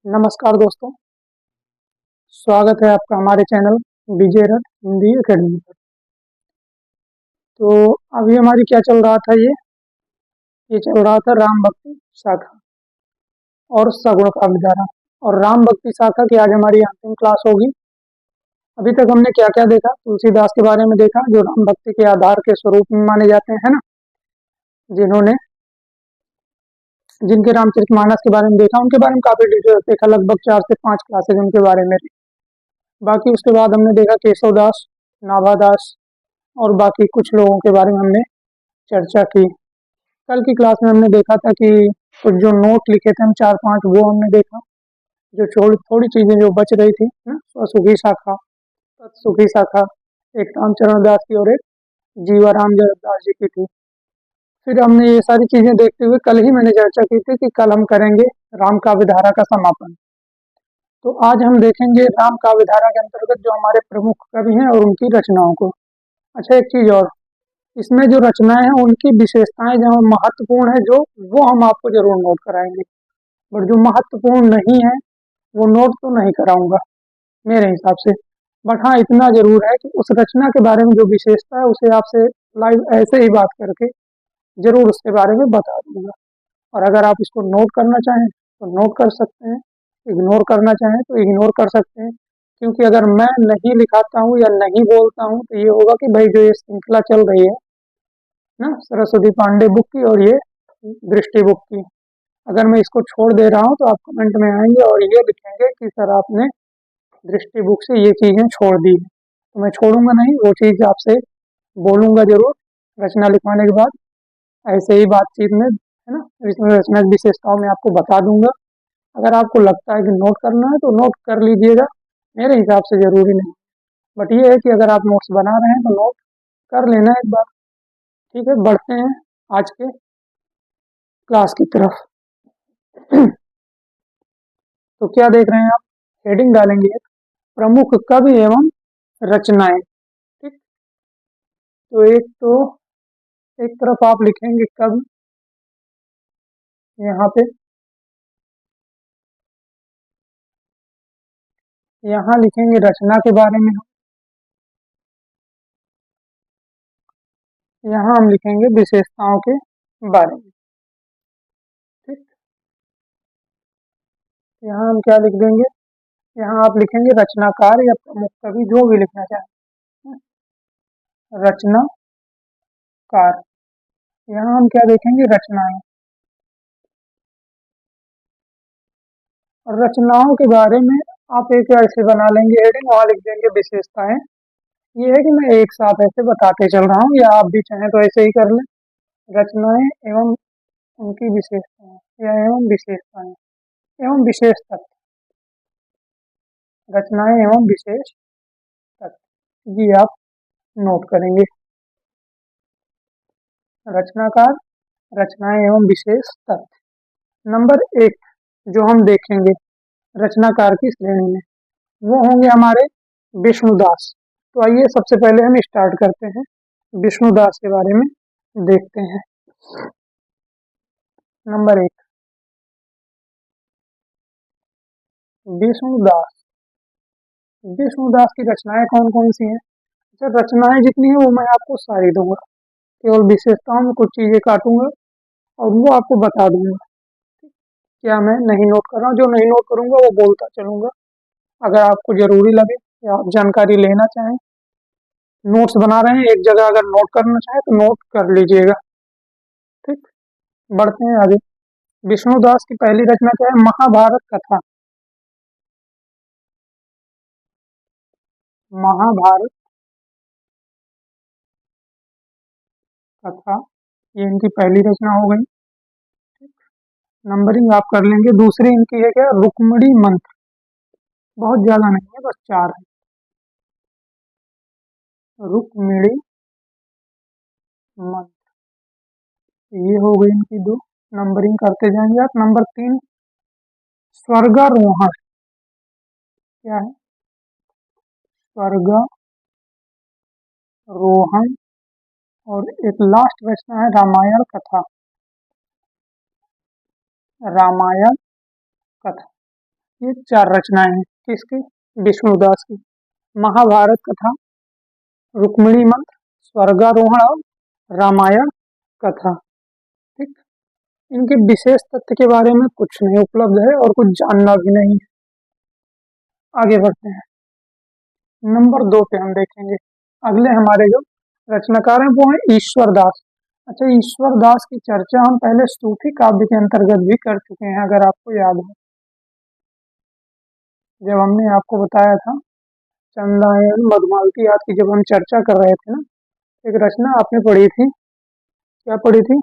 नमस्कार दोस्तों, स्वागत है आपका हमारे चैनल विजय रथ हिंदी एकेडमी पर। तो अभी हमारी क्या चल रहा था ये चल रहा था राम भक्ति शाखा और सगुण का विधारा। और राम भक्ति शाखा की आज हमारी अंतिम क्लास होगी। अभी तक हमने क्या क्या देखा, तुलसीदास के बारे में देखा जो राम भक्ति के आधार के स्वरूप में माने जाते हैं, है ना। जिन्होंने जिनके रामचरितमानस के बारे में देखा, उनके बारे में काफी डिटेल्स देखा, लगभग 4 से 5 क्लासेज उनके बारे में। बाकी उसके बाद हमने देखा केशवदास, नाभादास और बाकी कुछ लोगों के बारे में हमने चर्चा की। कल की क्लास में हमने देखा था कि कुछ जो नोट लिखे थे हम 4-5 वो हमने देखा। जो थोड़ी थोड़ी चीजें जो बच रही थी ना, स्वसुखी शाखा, तत्सुखी शाखा, एक रामचरण दास की और एक जीवाराम दास जी की थी। फिर हमने ये सारी चीजें देखते हुए कल ही मैंने चर्चा की थी कि कल हम करेंगे राम काव्य धारा का समापन। तो आज हम देखेंगे राम काव्य धारा के अंतर्गत जो हमारे प्रमुख कवि हैं और उनकी रचनाओं को। अच्छा, एक चीज और, इसमें जो रचनाएं हैं उनकी विशेषताएं जो महत्वपूर्ण है जो वो हम आपको जरूर नोट कराएंगे, और जो महत्वपूर्ण नहीं है वो नोट तो नहीं कराऊंगा मेरे हिसाब से। बट हाँ, इतना जरूर है कि उस रचना के बारे में जो विशेषता है उसे आपसे लाइव ऐसे ही बात करके जरूर उसके बारे में बता दूंगा। और अगर आप इसको नोट करना चाहें तो नोट कर सकते हैं, इग्नोर करना चाहें तो इग्नोर कर सकते हैं। क्योंकि अगर मैं नहीं लिखाता हूँ या नहीं बोलता हूँ तो ये होगा कि भाई जो ये श्रृंखला चल रही है ना, सरस्वती पांडे बुक की और ये दृष्टि बुक की, अगर मैं इसको छोड़ दे रहा हूँ तो आप कमेंट में आएंगे और ये लिखेंगे कि सर आपने दृष्टि बुक से ये चीजें छोड़ दी। तो मैं छोड़ूंगा नहीं, वो चीज आपसे बोलूंगा जरूर रचना लिखवाने के बाद, ऐसे ही बातचीत में, है ना। इसमें रचना की विशेषताओं में आपको बता दूंगा। अगर आपको लगता है कि नोट करना है तो नोट कर लीजिएगा, मेरे हिसाब से जरूरी नहीं। बट ये है कि अगर आप नोट्स बना रहे हैं तो नोट कर लेना एक बार। ठीक है, बढ़ते हैं आज के क्लास की तरफ। तो क्या देख रहे हैं आप, हेडिंग डालेंगे प्रमुख कवि एवं रचनाएं। ठीक, तो एक तरफ आप लिखेंगे कवि, यहाँ पे, यहाँ लिखेंगे रचना के बारे में, यहाँ हम लिखेंगे विशेषताओं के बारे में। ठीक, यहाँ हम क्या लिख देंगे, यहाँ आप लिखेंगे रचनाकार या प्रमुख कवि, जो भी लिखना चाहें, रचनाकार। यहाँ हम क्या देखेंगे, रचनाएं। और रचनाओं के बारे में आप एक ऐसे बना लेंगे हेडिंग, वहां लिख देंगे विशेषताएं। ये है कि मैं एक साथ ऐसे बताते चल रहा हूँ, या आप भी चाहें तो ऐसे ही कर लें, रचनाएं एवं उनकी विशेषताएं या एवं विशेषताएं एवं विशेष तत्व, रचनाएं एवं विशेष तत्व, ये आप नोट करेंगे। रचनाकार, रचनाएं एवं विशेष तत्व। नंबर 1 जो हम देखेंगे रचनाकार की श्रेणी में, वो होंगे हमारे विष्णुदास। तो आइए सबसे पहले हम स्टार्ट करते हैं, विष्णुदास के बारे में देखते हैं। नंबर 1, विष्णुदास। विष्णुदास की रचनाएं कौन कौन सी हैं? अच्छा, रचनाएं जितनी है वो मैं आपको सारी दूंगा, केवल विशेषताओं में कुछ चीजें काटूंगा और वो आपको बता दूंगा। क्या मैं नहीं नोट कर रहा हूँ, जो नहीं नोट करूंगा वो बोलता चलूंगा। अगर आपको जरूरी लगे या आप जानकारी लेना चाहें, नोट्स बना रहे हैं एक जगह, अगर नोट करना चाहें तो नोट कर लीजिएगा। ठीक, बढ़ते हैं आगे। विष्णुदास की पहली रचना क्या है, महाभारत कथा। महाभारत कथा, ये इनकी पहली रचना हो गई। नंबरिंग आप कर लेंगे। दूसरी इनकी है क्या, रुक्मिणी मंत्र। बहुत ज्यादा नहीं है, बस 4 है। रुक्मिणी मंत्र, ये हो गई इनकी 2। नंबरिंग करते जाएंगे आप। नंबर 3, स्वर्गारोहण। क्या है, स्वर्गारोहण। और एक लास्ट रचना है रामायण कथा। रामायण कथा, ये 4 रचनाएं हैं किसकी? विष्णुदास की। महाभारत कथा, रुक्मिणी मंत्र, स्वर्गारोहण और रामायण कथा। ठीक। इनके विशेष तथ्य के बारे में कुछ नहीं उपलब्ध है और कुछ जानना भी नहीं है। आगे बढ़ते हैं। नंबर 2 पे हम देखेंगे अगले हमारे जो रचनाकार हैं वो हैं ईश्वर दास। अच्छा, ईश्वर दास की चर्चा हम पहले सूफी काव्य के अंतर्गत भी कर चुके हैं, अगर आपको याद हो, जब हमने आपको बताया था चंदायन मधुमालती आदि की जब हम चर्चा कर रहे थे ना, एक रचना आपने पढ़ी थी, क्या पढ़ी थी?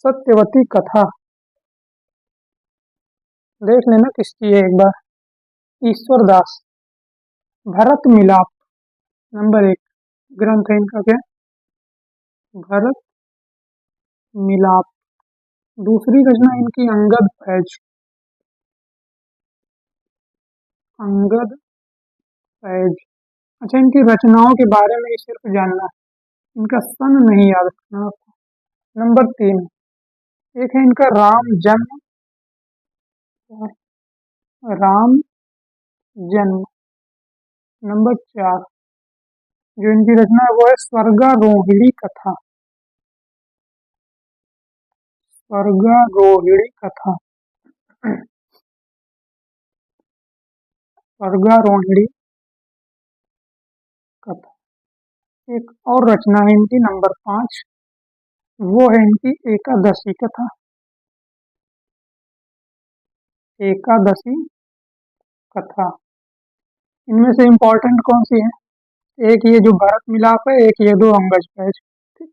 सत्यवती कथा। देख लेना किसकी है एक बार। ईश्वर दास। भरत मिलाप नंबर 1 ग्रंथ है इनका, क्या? भरत मिलाप। दूसरी रचना इनकी अंगद फैज। अंगद फैज। अच्छा, इनकी रचनाओं के बारे में ही सिर्फ जानना है, इनका सन नहीं याद रखना आपको। नंबर 3 एक है इनका राम जन्म। राम जन्म। नंबर 4 जो इनकी रचना है वो है स्वर्गारोहिणी कथा। स्वर्गारोहिणी कथा। स्वर्गारोहिणी कथा। एक और रचना है इनकी नंबर 5, वो है इनकी एकादशी कथा। एकादशी कथा। इनमें से इम्पोर्टेंट कौन सी है? एक ये जो भरत मिलाप है, एक ये दो अंगज फैज। ठीक।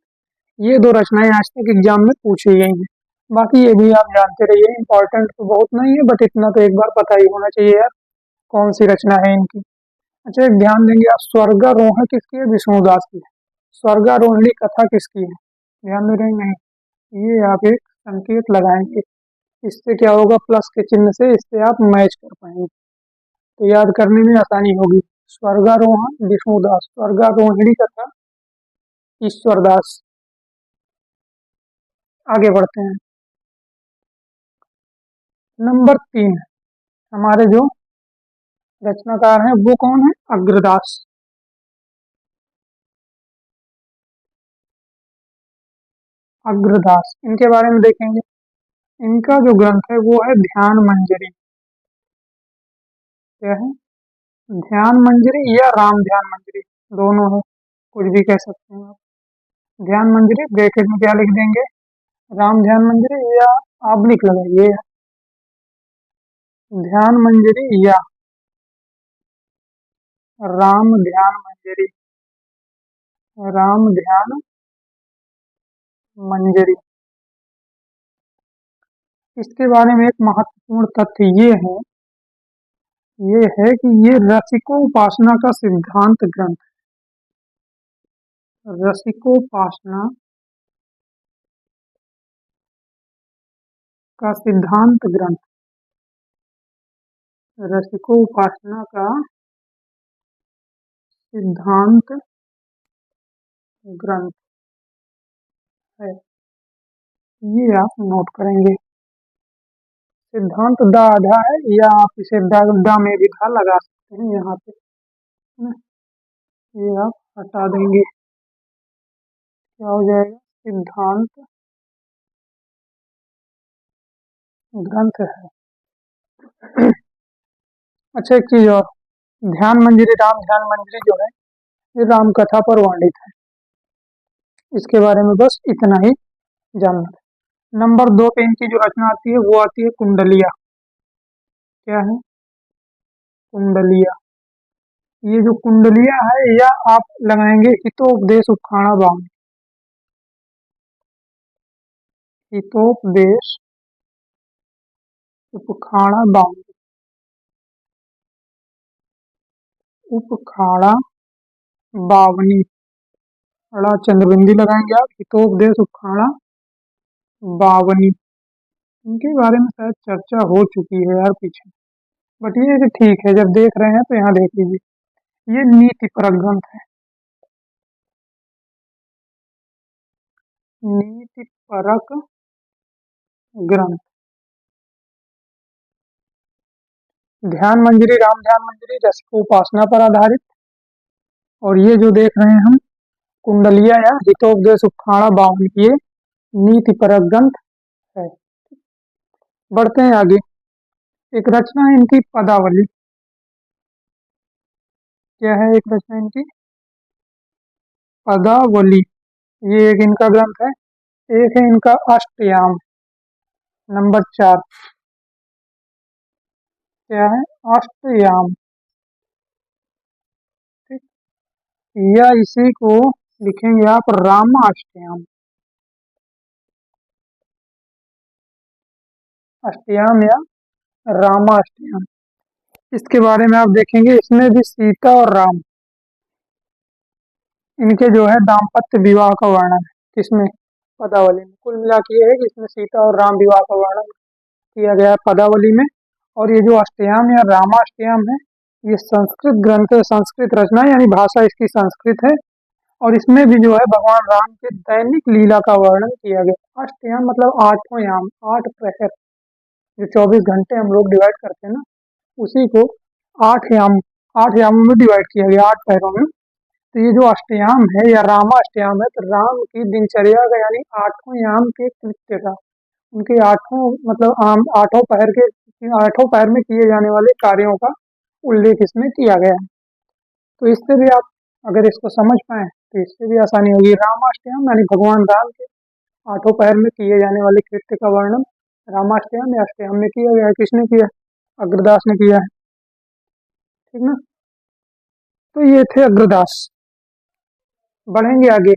ये दो रचनाएं आज तक एग्जाम में पूछी गई हैं। बाकी ये भी आप जानते रहिए, इम्पोर्टेंट तो बहुत नहीं है बट इतना तो एक बार पता ही होना चाहिए यार, कौन सी रचना है इनकी। अच्छा, एक ध्यान देंगे आप, स्वर्गारोहण किसकी है? विष्णुदास की है। स्वर्गारोहिणी कथा किसकी है? ध्यान दे रहे हैं? नहीं, ये आप एक संकेत लगाएंगे, इससे क्या होगा, प्लस के चिन्ह से इससे आप मैच कर पाएंगे तो याद करने में आसानी होगी। स्वर्गारोहण विष्णुदास, स्वर्गारोहिणी कथा ईश्वरदास। आगे बढ़ते हैं। नंबर 3 हमारे जो रचनाकार हैं वो कौन है? अग्रदास। अग्रदास, इनके बारे में देखेंगे। इनका जो ग्रंथ है वो है ध्यान मंजरी। क्या है? ध्यान मंजरी या राम ध्यान मंजरी, दोनों है, कुछ भी कह सकते हैं आप। ध्यान मंजरी ब्रैकेट में क्या लिख देंगे? राम ध्यान मंजरी, या आप लिख लगाइए ध्यान मंजरी या राम ध्यान मंजरी। राम ध्यान मंजरी। इसके बारे में एक महत्वपूर्ण तथ्य ये है कि ये रसिकोपासना का सिद्धांत ग्रंथ है। रसिकोपासना का सिद्धांत ग्रंथ। रसिकोपासना का सिद्धांत ग्रंथ है, ये आप नोट करेंगे। सिद्धांत दा आधा है, या आप इसे दा में भी धा लगा सकते हैं यहाँ पे, है ना? ये आप हटा देंगे, क्या हो जाएगा? सिद्धांत ग्रंथ है। अच्छा, एक चीज और, ध्यान मंजरी, राम ध्यान मंजरी जो है ये राम कथा पर वर्णित है। इसके बारे में बस इतना ही जानना है। नंबर 2 पे इनकी जो रचना आती है वो आती है कुंडलिया। क्या है? कुंडलिया। ये जो कुंडलिया है, या आप लगाएंगे हितोपदेश उखाड़ा बावन। हितोपदेश उपखाड़ा बावन। उपखाड़ा बावनी। अड़ा चंद्रबिंदी लगाएंगे आप, हितोपदेश उपखाड़ा बावनी। इनके बारे में शायद चर्चा हो चुकी है यार पीछे, बट ये कि ठीक है, जब देख रहे हैं तो यहाँ देख लीजिए। ये नीति परक ग्रंथ है। नीति परक ग्रंथ। ध्यान मंजरी, राम ध्यान मंजरी रसिकोपासना पर आधारित। और ये जो देख रहे हैं हम कुंडलिया या हितोपदेश उखाड़ा बावन, ये नीति परक ग्रंथ है। बढ़ते हैं आगे। एक रचना है इनकी पदावली। क्या है एक रचना इनकी? पदावली। ये एक इनका ग्रंथ है। एक है इनका अष्टयाम, नंबर 4। क्या है? अष्टयाम। ठीक। या इसी को लिखेंगे आप रामाष्टयाम। अष्टयाम या रामाष्टयाम। इसके बारे में आप देखेंगे, इसमें भी सीता और राम, इनके जो है दाम्पत्य विवाह का वर्णन है। किसमें? पदावली में। कुल मिला के ये है कि इसमें सीता और राम विवाह का वर्णन किया गया है पदावली में। और ये जो अष्टयाम या रामाष्टयाम है, ये संस्कृत ग्रंथ है, संस्कृत रचना है, यानी भाषा इसकी संस्कृत है। और इसमें भी जो है भगवान राम के दैनिक लीला का वर्णन किया गया। अष्टयाम मतलब आठों याम, 8 प्रहर, जो 24 घंटे हम लोग डिवाइड करते हैं ना, उसी को 8 याम, 8 यामों में डिवाइड किया गया, 8 पहरों में। तो ये जो अष्टयाम है या रामाष्टयाम है, तो राम की दिनचर्या का यानी 8 याम के कृत्य का, उनके 8 मतलब 8 पहर में किए जाने वाले कार्यों का उल्लेख इसमें किया गया है। तो इससे भी आप अगर इसको समझ पाए तो इससे भी आसानी होगी। रामाष्टयाम यानी भगवान राम के 8 पहर में किए जाने वाले कृत्य का वर्णन रामाष्टयाम या अष्टयाम में किया गया है। किसने किया? अग्रदास ने किया है। ठीक ना? तो ये थे अग्रदास। बढ़ेंगे आगे।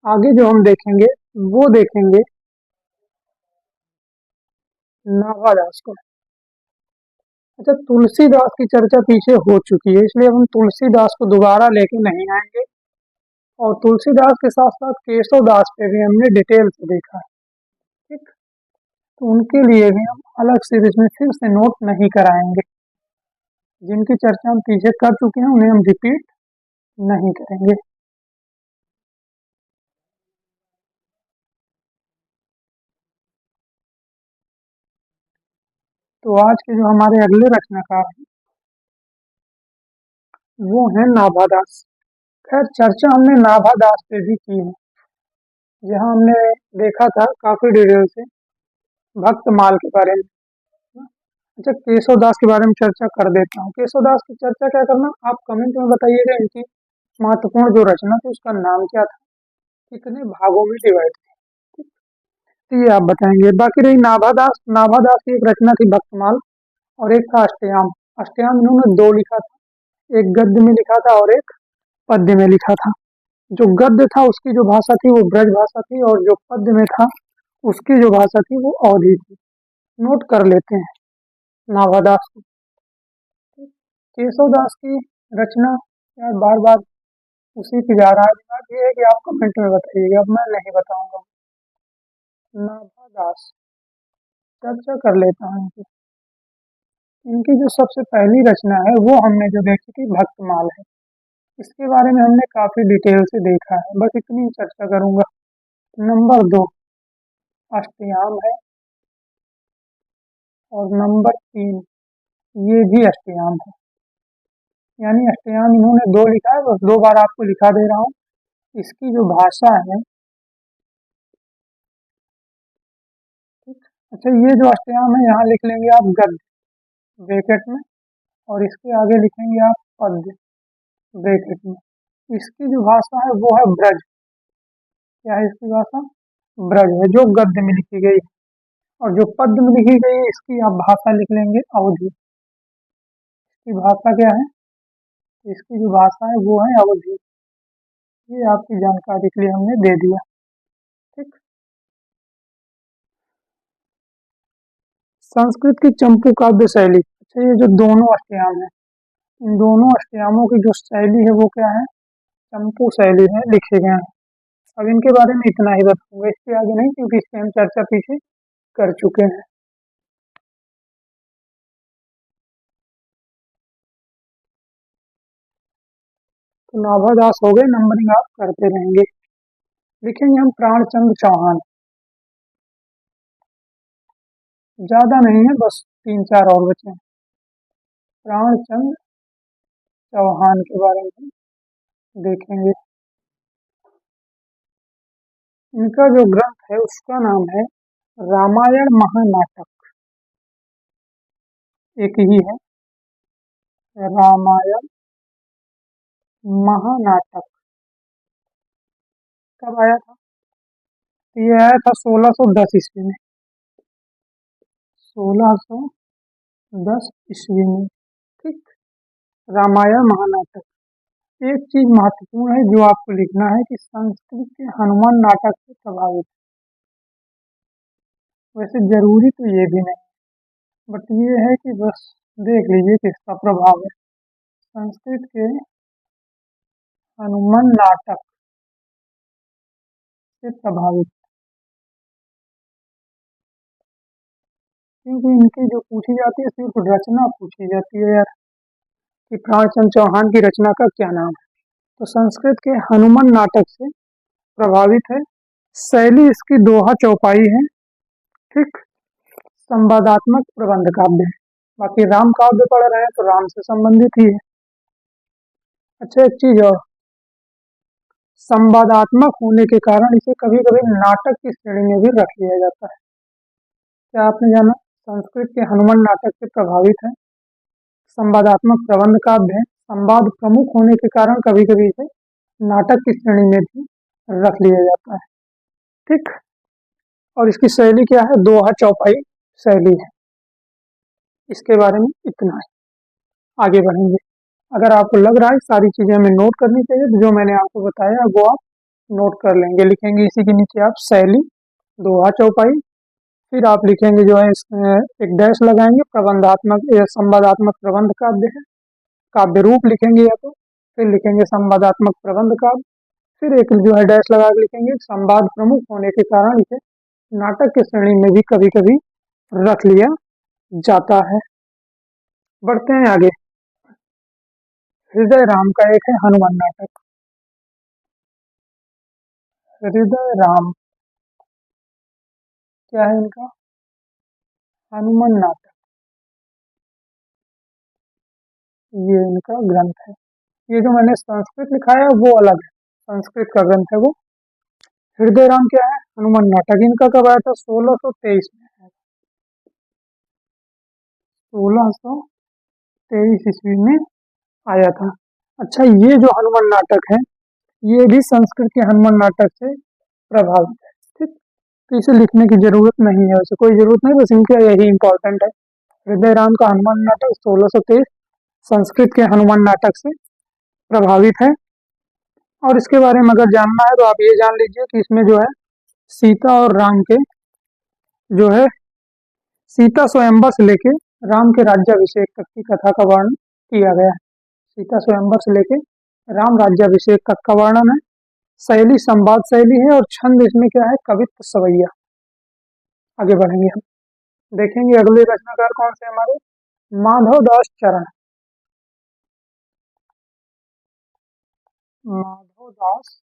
आगे जो हम देखेंगे वो देखेंगे नाभादास को। अच्छा, तुलसीदास की चर्चा पीछे हो चुकी है, इसलिए हम तुलसीदास को दोबारा लेके नहीं आएंगे। और तुलसीदास के साथ साथ केशवदास पे भी हमने डिटेल से देखा है। ठीक। तो उनके लिए भी हम अलग से इसमें फिर से नोट नहीं कराएंगे। जिनकी चर्चा हम पीछे कर चुके हैं उन्हें हम रिपीट नहीं करेंगे। तो आज के जो हमारे अगले रचनाकार हैं वो हैं नाभादास। खैर, चर्चा हमने नाभादास पे भी की है, जहाँ हमने देखा था काफी डिटेल से भक्तमाल के बारे में। अच्छा, केशवदास के बारे में चर्चा कर देता हूँ। केशवदास की चर्चा क्या करना, आप कमेंट में बताइएगा। इनकी महत्वपूर्ण जो रचना थी उसका नाम क्या था, कितने भागों में डिवाइड थी, तो ये आप बताएंगे। बाकी रही नाभादास, नाभादास की एक रचना थी भक्तमाल, और एक था अष्टयाम। अष्टयाम इन्होंने 2 लिखा था, एक गद्य में लिखा था और एक पद्य में लिखा था। जो गद्य था उसकी जो भाषा थी वो ब्रज भाषा थी, और जो पद्य में था उसकी जो भाषा थी वो अवधी थी। नोट कर लेते हैं नाभादास को। केशवदास की रचना यार बार बार उसी पे जा रहा है। बात ये है कि आप कमेंट में बताइएगा, अब मैं नहीं बताऊंगा। नाभादास चर्चा कर लेता हूँ इनकी। इनकी जो सबसे पहली रचना है वो हमने जो देखी थी भक्तमाल है। इसके बारे में हमने काफी डिटेल से देखा है, बस इतनी ही चर्चा करूंगा। नंबर 2 अष्टयाम है, और नंबर 3 ये भी अष्टयाम है। यानी अष्टयाम इन्होंने 2 लिखा है, बस 2 बार आपको लिखा दे रहा हूँ। इसकी जो भाषा है, ठीक। अच्छा, ये जो अष्टयाम है यहाँ लिख लेंगे आप गद्य ब्रैकेट में, और इसके आगे लिखेंगे आप पद्य ब्रैकेट में। इसकी जो भाषा है वो है ब्रज। क्या है इसकी भाषा? ब्रज है, जो गद्य में लिखी गई है। और जो पद्य में लिखी गई है इसकी आप भाषा लिख लेंगे अवधी। इसकी भाषा क्या है? इसकी जो भाषा है वो है अवधी। ये आपकी जानकारी के लिए हमने दे दिया। ठीक। संस्कृत की चंपू काव्य शैली। अच्छा, ये जो दोनों अष्टयाम है, इन दोनों अष्टयामों की जो शैली है वो क्या है? चंपू शैली में लिखे गए हैं। अब इनके बारे में इतना ही बताऊंगा, इसके आगे नहीं, क्योंकि इसकी हम चर्चा पीछे कर चुके हैं। तो नाभादास हो गए, नंबरिंग आप करते रहेंगे। लिखेंगे हम प्राणचंद्र चौहान। ज़्यादा नहीं है, बस 3-4 और बचे हैं। प्राणचंद चौहान के बारे में देखेंगे। इनका जो ग्रंथ है उसका नाम है रामायण महानाटक। एक ही है, रामायण महानाटक। कब आया था? ये आया था 1610 ईस्वी में। 1610 ईस्वी में, ठीक। रामायण महानाटक। एक चीज महत्वपूर्ण है जो आपको लिखना है कि संस्कृत के हनुमान नाटक से प्रभावित। वैसे जरूरी तो ये भी नहीं, बट ये है कि बस देख लीजिए किसका प्रभाव है। संस्कृत के हनुमान नाटक से प्रभावित, क्योंकि इनकी जो पूछी जाती है सिर्फ रचना पूछी जाती है यार, कि प्राणचंद चौहान की रचना का क्या नाम है। तो संस्कृत के हनुमान नाटक से प्रभावित है। शैली इसकी दोहा चौपाई है, ठीक। संवादात्मक प्रबंध काव्य है। बाकी राम काव्य पढ़ रहे हैं तो राम से संबंधित ही है। अच्छा, एक चीज और, संवादात्मक होने के कारण इसे कभी कभी नाटक की श्रेणी में भी रख लिया जाता है। क्या आपने जाना? संस्कृत के हनुमान नाटक से प्रभावित है, संवादात्मक प्रबंध काव्य है, संवाद प्रमुख होने के कारण कभी कभी इसे नाटक की श्रेणी में भी रख लिया जाता है, ठीक। और इसकी शैली क्या है? दोहा चौपाई शैली है। इसके बारे में इतना है, आगे बढ़ेंगे। अगर आपको लग रहा है सारी चीजें हमें नोट करनी चाहिए तो जो मैंने आपको बताया वो आप नोट कर लेंगे। लिखेंगे इसी के नीचे आप शैली, दोहा चौपाई, फिर आप लिखेंगे जो है एक डैश लगाएंगे प्रबंधात्मक या संवादात्मक प्रबंध काव्य है, काव्य रूप लिखेंगे या तो, फिर लिखेंगे संवादात्मक प्रबंध काव्य, फिर एक जो है डैश लगा के लिखेंगे संवाद प्रमुख होने के कारण इसे नाटक की श्रेणी में भी कभी कभी रख लिया जाता है। बढ़ते हैं आगे। हृदय राम का एक है हनुमान नाटक। हृदय राम क्या है इनका? हनुमान नाटक, ये इनका ग्रंथ है। ये जो मैंने संस्कृत लिखा है वो अलग है, संस्कृत का ग्रंथ है वो। हृदय राम क्या है? हनुमान नाटक। इनका कब आया था? 1623 में। 1623 ईस्वी में आया था। अच्छा, ये जो हनुमान नाटक है ये भी संस्कृत के हनुमान नाटक से प्रभावित है, ठीक। तो इसे लिखने की जरूरत नहीं है, वैसे कोई जरूरत नहीं, बस इनका यही इंपॉर्टेंट है। हृदय राम का हनुमान नाटक 1623 संस्कृत के हनुमान नाटक से प्रभावित है। और इसके बारे में अगर जानना है तो आप ये जान लीजिए कि इसमें जो है सीता और राम के जो है सीता स्वयंवर से लेके राम के राज्याभिषेक तक की कथा का वर्णन किया गया है। सीता स्वयंवर से लेके राम राज्याभिषेक तक का वर्णन है। शैली संवाद शैली है और छंद इसमें क्या है? कवित्व सवैया। आगे बढ़ेंगे हम, देखेंगे अगले रचनाकार कौन से हमारे, माधव दास चरण। माधव दास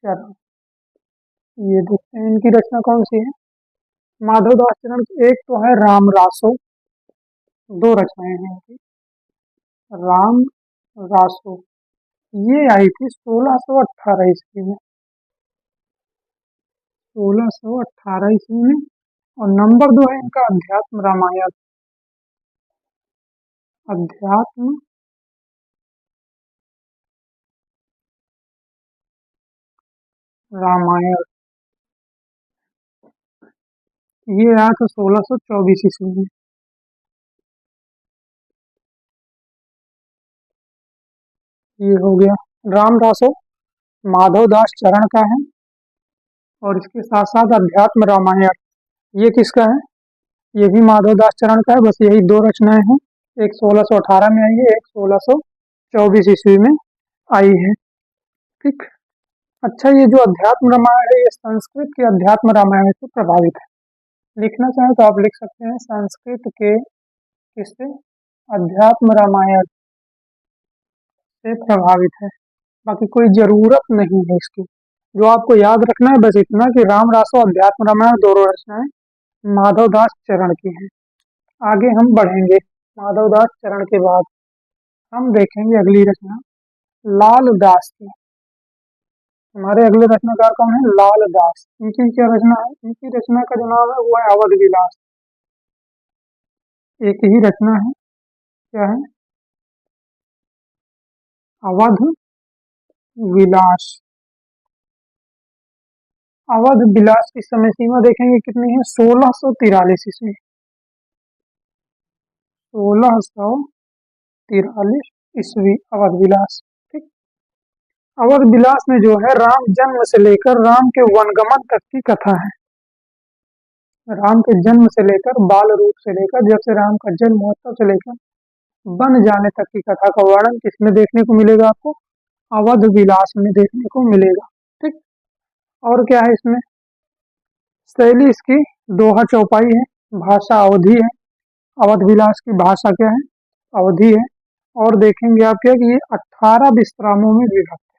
चरण, ये देखते हैं इनकी रचना कौन सी है। माधव दास चरण एक तो है राम रासो, दो रचनाएं हैं इनकी। राम रासो ये आई थी 1618 ईस्वी में, 1618 ईस्वी में। और नंबर 2 है इनका अध्यात्म रामायण। अध्यात्म रामायण ये आया था 1624 ईस्वी में। ये हो गया राम रासो, माधव दास चरण का है। और इसके साथ साथ अध्यात्म रामायण ये किसका है? ये भी माधव दास चरण का है। बस यही दो रचनाएं हैं, एक 1618 में आई है, एक 1624 ईस्वी में आई है, ठीक। अच्छा, ये जो अध्यात्म रामायण है ये संस्कृत के अध्यात्म रामायण से प्रभावित है। लिखना चाहें तो आप लिख सकते हैं संस्कृत के किससे? अध्यात्म रामायण से प्रभावित है। बाकी कोई जरूरत नहीं है इसकी। जो आपको याद रखना है बस इतना कि राम रासो अध्यात्म रामायण दोनों रचनाएं माधवदास चरण की है। आगे हम बढ़ेंगे। माधवदास चरण के बाद हम देखेंगे अगली रचना लाल दास की। हमारे अगले रचनाकार कौन है? लाल दास। इनकी क्या रचना है? इनकी रचना का जो नाम है वो है अवध विलास। एक ही रचना है, क्या है? अवध विलास। अवध विलास की समय सीमा देखेंगे कितनी है? 1643 ईस्वी। 1643 ईस्वी अवध विलास। ठीक। अवध विलास में जो है राम जन्म से लेकर राम के वनगमन तक की कथा है। राम के जन्म से लेकर बाल रूप से लेकर जब से राम का जन्म हुआ तब से लेकर बन जाने तक की कथा का वर्णन किसमें देखने को मिलेगा आपको? अवध विलास में देखने को मिलेगा। ठीक। और क्या है इसमें? शैली इसकी दोहा चौपाई है, भाषा अवधी है। अवध विलास की भाषा क्या है? अवधी है। और देखेंगे आप क्या कि ये 18 विश्रामों में विभक्त है।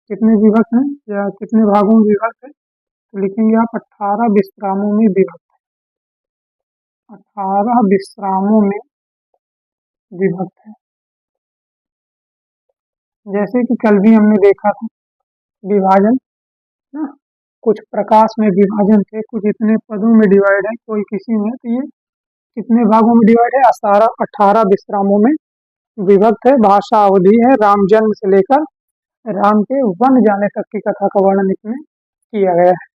कितने विभक्त हैं या कितने भागों में विभक्त है? तो लिखेंगे आप 18 विश्रामों में विभक्त है। 18 विश्रामों में विभक्त है। जैसे कि कल भी हमने देखा था विभाजन ना, कुछ प्रकाश में विभाजन थे, कुछ इतने पदों में डिवाइड है, कोई किसी में, तो ये कितने भागों में डिवाइड है? 18 विश्रामों में विभक्त है। भाषा अवधि है। राम जन्म से लेकर राम के वन जाने तक की कथा का वर्णन इसमें किया गया है।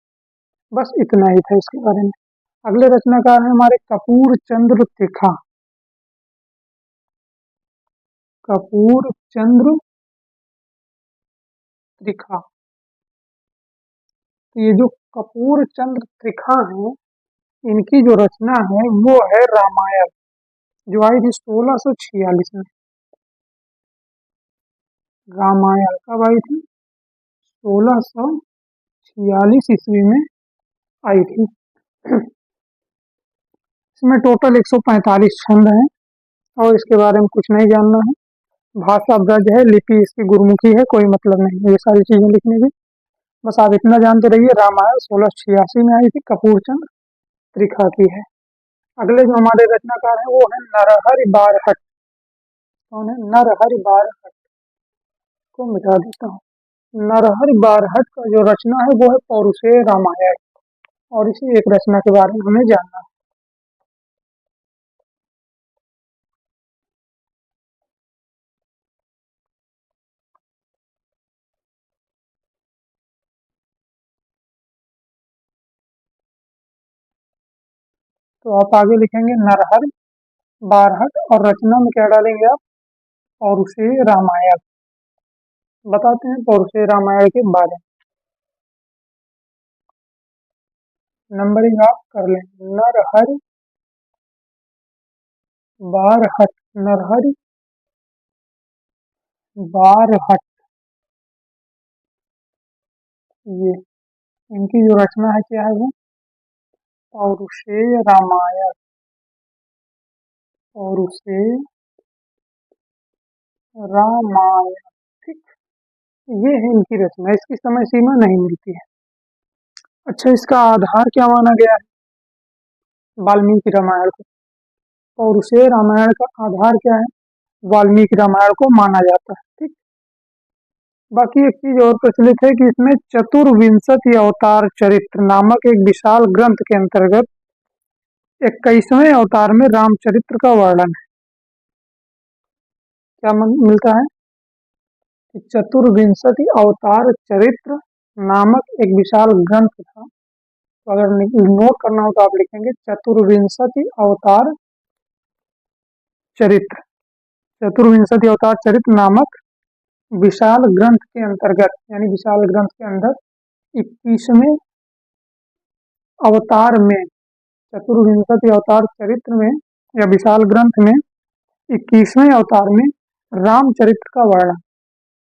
बस इतना ही था इसके बारे में। अगले रचनाकार हैं हमारे कपूर चंद्र त्रिखा। कपूर चंद्र त्रिखा। तो ये जो कपूर चंद्र त्रिखा है, इनकी जो रचना है वो है रामायण, जो आई थी 1646 में। रामायण कब आई थी? 1646 ईस्वी में आई थी। इसमें टोटल 145 छंद हैं और इसके बारे में कुछ नहीं जानना है। भाषा ब्रज है, लिपि इसकी गुरुमुखी है, कोई मतलब नहीं है ये सारी चीजें लिखने की। बस आप इतना जानते रहिए, रामायण 1686 में आई थी, कपूरचंद त्रिखा की है। अगले जो हमारे रचनाकार हैं वो है नरहरि बारहट। कौन है? नरहरि बारहट को मिटा देता हूँ। नरहरि बारहट का जो रचना है वो है पौरुषेय रामायण, और इसी एक रचना के बारे में हमें जानना है। तो आप आगे लिखेंगे नरहरि बारहट और रचना में क्या डालेंगे आप? पौरुषेय रामायण। बताते हैं पौरुषेय रामायण के बारे में। नंबरिंग आप कर लें। नरहरि बारहट। नरहरि बारहट, ये इनकी जो रचना है क्या है वो? पौरुषेय रामायण। पौरुषेय रामायण। ठीक। ये है इनकी रचना, इसकी समय सीमा नहीं मिलती है। अच्छा, इसका आधार क्या माना गया है? वाल्मीकि रामायण को। पौरुषेय रामायण का आधार क्या है? वाल्मीकि रामायण को माना जाता है। ठीक। बाकी एक चीज और प्रचलित है कि इसमें चतुर्विंशति अवतार चरित्र नामक एक विशाल ग्रंथ के अंतर्गत 21वें अवतार में रामचरित्र का वर्णन है। क्या मिलता है? कि चतुर्विंशति अवतार चरित्र नामक एक विशाल ग्रंथ था। तो अगर नोट करना हो तो आप लिखेंगे चतुर्विंशति अवतार चरित्र। चतुर्विंशति अवतार चरित्र नामक विशाल ग्रंथ के अंतर्गत, यानी विशाल ग्रंथ के अंदर 21वें अवतार में, चतुर्विंशति अवतार चरित्र में या विशाल ग्रंथ में 21वें अवतार में रामचरित्र का वर्णन,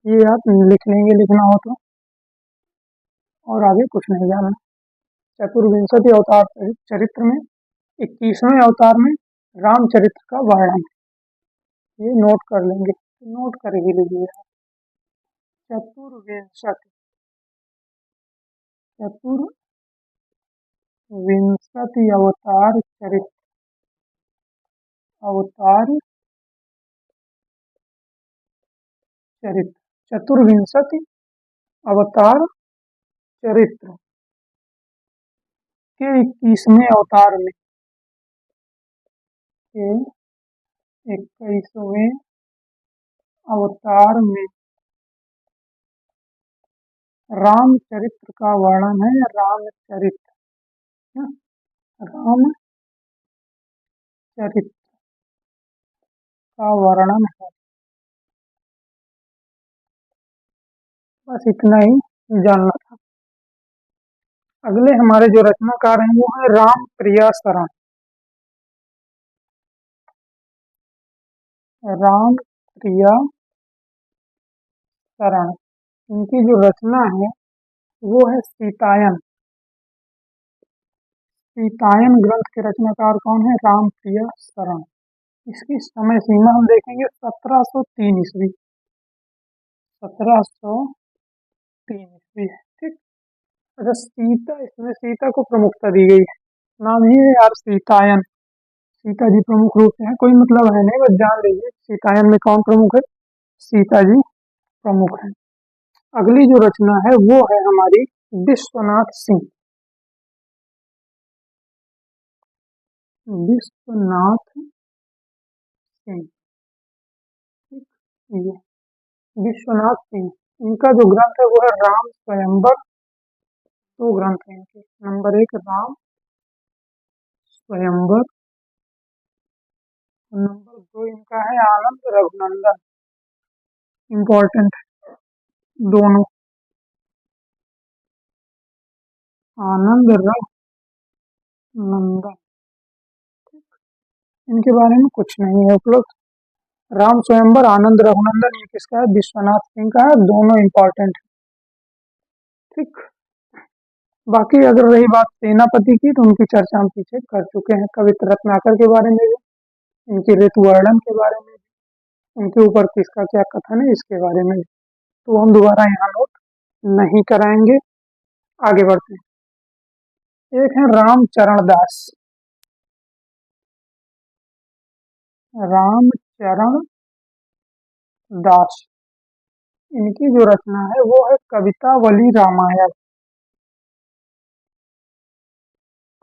ये आप लिख लेंगे लिखना हो तो, और आगे कुछ नहीं जानना। चतुर्विंशति अवतार चरित्र में 21वें अवतार में रामचरित्र का वर्णन, ये नोट कर लेंगे, नोट कर ही लीजिए। चतुर्विंशति, विंशति अवतार चरित्र, अवतार चरित्र, चतुर्विंशति अवतार चरित्र के 21वें अवतार में, के 21वें अवतार में रामचरित्र का वर्णन है। रामचरित्र, रामचरित्र का वर्णन है। बस इतना ही जानना था। अगले हमारे जो रचनाकार हैं वो है रामप्रिया शरण। रामप्रिया शरण, इनकी जो रचना है वो है सीतायन। सीतायन ग्रंथ के रचनाकार कौन है? रामप्रिया शरण। इसकी समय सीमा हम देखेंगे 1703 ईस्वी, 1703 ईस्वी है। ठीक। अच्छा, सीता, इसमें सीता को प्रमुखता दी गई है। नाम ही है यार सीतायन, सीता जी प्रमुख रूप से है, कोई मतलब है नहीं, बस जान लीजिए सीतायन में कौन प्रमुख है? सीता जी प्रमुख है। अगली जो रचना है वो है हमारी विश्वनाथ सिंह। विश्वनाथ सिंह, ये विश्वनाथ सिंह, इनका जो ग्रंथ है वो है राम स्वयंवर। दो ग्रंथ हैं इनके। नंबर 1 राम स्वयंवर, नंबर 2 इनका है आनंद रघुनंदन। इंपॉर्टेंट है दोनों, आनंद रघुनंदन। इनके बारे में कुछ नहीं है उपलब्ध। राम स्वयंवर, आनंद रघुनंदन, ये किसका है? विश्वनाथ सिंह का है। दोनों इंपॉर्टेंट है। ठीक। बाकी अगर रही बात सेनापति की, तो उनकी चर्चा हम पीछे कर चुके हैं। कवित्र रत्नाकर के बारे में भी, इनके ऋतु वर्णन के बारे में, उनके ऊपर किसका क्या कथन है इसके बारे में, तो हम दोबारा यहाँ नोट नहीं कराएंगे। आगे बढ़ते हैं। एक है रामचरण दास। रामचरण दास, इनकी जो रचना है वो है कवितावली रामायण।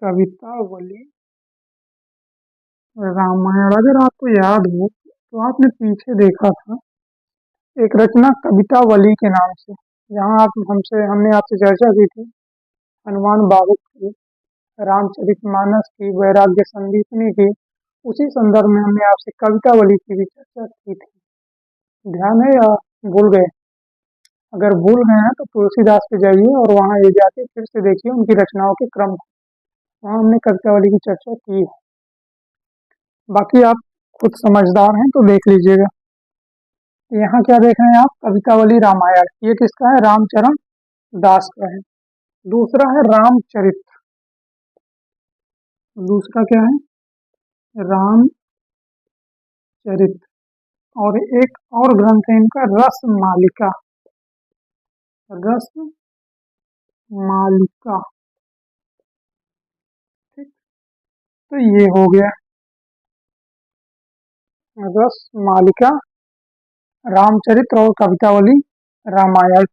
कवितावली रामायण, अगर आपको याद हो तो आपने पीछे देखा था एक रचना कवितावली के नाम से, जहां हमने आपसे चर्चा की थी हनुमान बाबू की, रामचरितमानस की, वैराग्य संदीपनी की। उसी संदर्भ में हमने आपसे कवितावली की भी चर्चा की थी। ध्यान है या भूल गए? अगर भूल गए हैं तो तुलसीदास पे जाइए और वहां ये जाके फिर से देखिए उनकी रचनाओं के क्रम को, वहां हमने कवितावली की चर्चा की है। बाकी आप खुद समझदार हैं तो देख लीजिएगा। यहाँ क्या देख रहे हैं आप? कवितावली रामायण, ये किसका है? रामचरण दास का है। दूसरा है रामचरित्र। दूसरा क्या है? रामचरित्र। और एक और ग्रंथ है इनका रस मालिका। रस मालिका, ठीक। तो ये हो गया रस मालिका, रामचरित्र और कवितावली रामायण,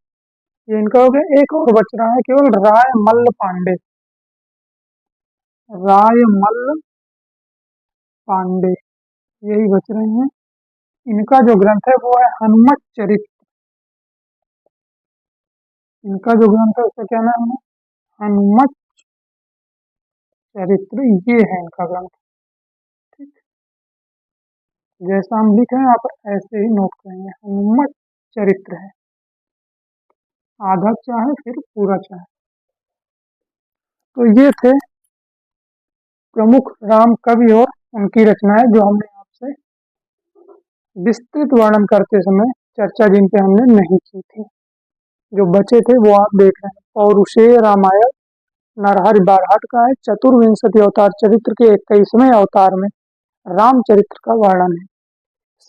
ये इनका हो गया। एक और बच रहा है केवल, राय मल्ल पांडे। राय मल्ल पांडे, यही बच रहे हैं। इनका जो ग्रंथ है वो है हनुमत चरित्र। इनका जो ग्रंथ है उसका क्या नाम है? हनुमत चरित्र, ये है इनका ग्रंथ। ठीक। जैसा हम लिख रहे हैं आप ऐसे ही नोट करेंगे, हनुमत चरित्र है। आधा चाहे फिर पूरा चाहे। तो ये थे प्रमुख राम कवि और उनकी रचनाएं जो हमने आपसे विस्तृत वर्णन करते समय चर्चा जिन पे हमने नहीं की थी। जो बचे थे वो आप देख रहे हैं। पौरुषेय रामायण नरहरि बारहट का है। चतुर्विंशति अवतार चरित्र के 21वें अवतार में रामचरित्र का वर्णन है।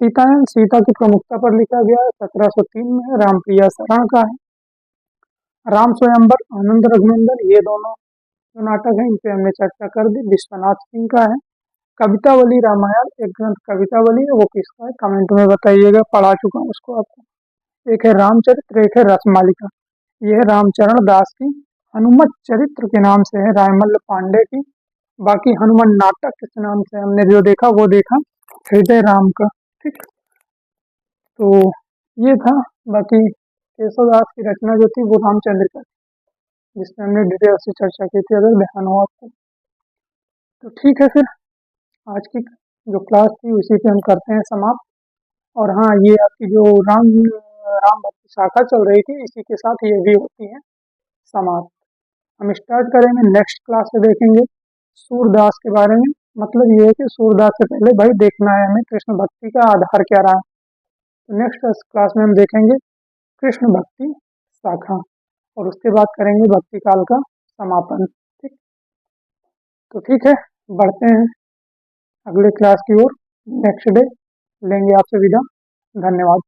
सीतायन, सीता की प्रमुखता पर लिखा गया है, 1703 में। रामप्रिया शरण का है। राम स्वयंवर, आनंद रघुनंदन, ये दोनों जो नाटक है इन पे हमने चर्चा कर दी। विश्वनाथ सिंह का है कवितावली रामायण, एक ग्रंथ कवितावली है, वो किसका है कमेंट में बताइएगा, पढ़ा चुका हूँ उसको आपको। एक है रामचरित्र, एक है रसमालिका। ये है रामचरण दास की। हनुमत चरित्र के नाम से है रायमल्ल पांडे की। बाकी हनुमान नाटक किस नाम से हमने जो देखा वो देखा हृदय राम का। ठीक, तो ये था। बाकी केशवदास की रचना जो थी वो रामचंद्र का, जिसमें हमने डिटेल से चर्चा की थी, अगर ध्यान हो आपको। तो ठीक है फिर, आज की जो क्लास थी उसी पे हम करते हैं समाप्त। और हाँ, ये आपकी जो राम भक्ति शाखा चल रही थी, इसी के साथ ये भी होती है समाप्त। हम स्टार्ट करेंगे नेक्स्ट क्लास से, देखेंगे सूरदास के बारे में। मतलब ये है कि सूरदास से पहले भाई देखना है हमें कृष्ण भक्ति का आधार क्या रहा है। तो नेक्स्ट क्लास में हम देखेंगे कृष्ण भक्ति शाखा, और उसके बाद करेंगे भक्ति काल का समापन। ठीक, तो ठीक है, बढ़ते हैं अगले क्लास की ओर। नेक्स्ट डे लेंगे आपसे विदा। धन्यवाद।